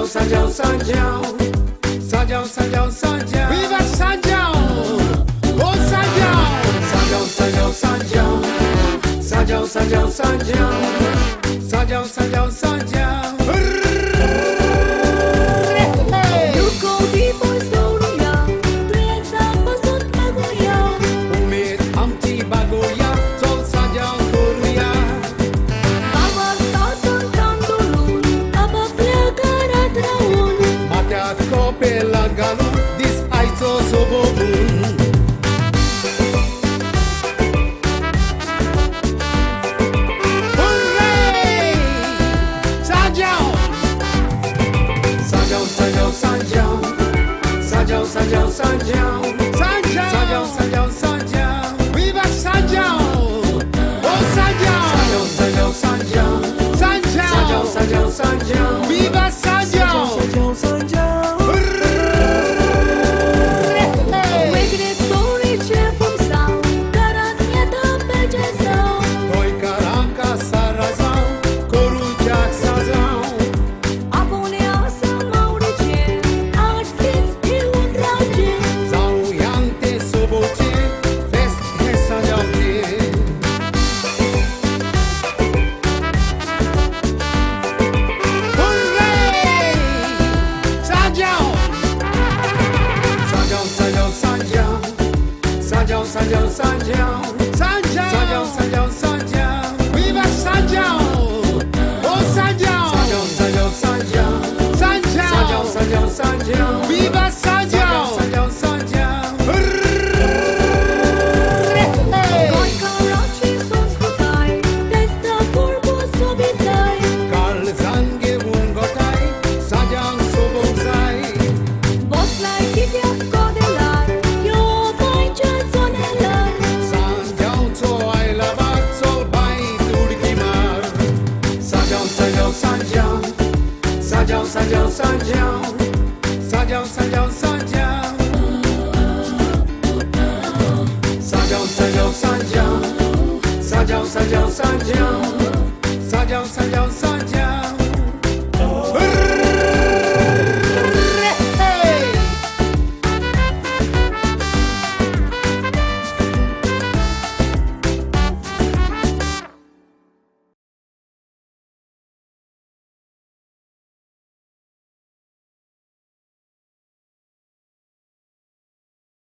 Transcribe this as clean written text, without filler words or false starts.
Sadział, sadział, sadział, sadział, sadział. Viva sadział! O sadział! Sadział, sadział, sadział, sadział, sadział, sadział, sadział, sadział, sadział. Sadział, sadział, sadział, sadział, sadział, sadział. Viva sadział! O sadział! Sadział, sadział, sadział, sadział, sadział. Viva sadział! Sadział, sadział. Łygnę story cię pomstał, teraz nie to będzie znał. Trojka ranka sarazał, koruciak sazał. A ponia sam maurycie, aż ty i utracie. Zaujante sobocie, fest he sadział ty. Hurray! Sadział! Sadział, sadział, sadział, sadział, sadział, sadział, sadział, sadział, sadział. Viva sadział! O sadział! Sadział, sadział, sadział, sadział, sadział, sadział. Viva sadział! Sadział, sadział. Trojka raczy są skutaj, testa kurbo sobie daj. Karl zange ungotaj, sadział sobą zaj. Boslaj kipiak kodelar, jo tańczę zonelar. Sadział, co aj lawak, co baj turki mar. Sadział, sadział, sadział, sadział, sadział, sadział, sadział, sadział, sadział. Sadział, sadział, sadział, sadział, sadział, sadział, sadział, sadział, sadział.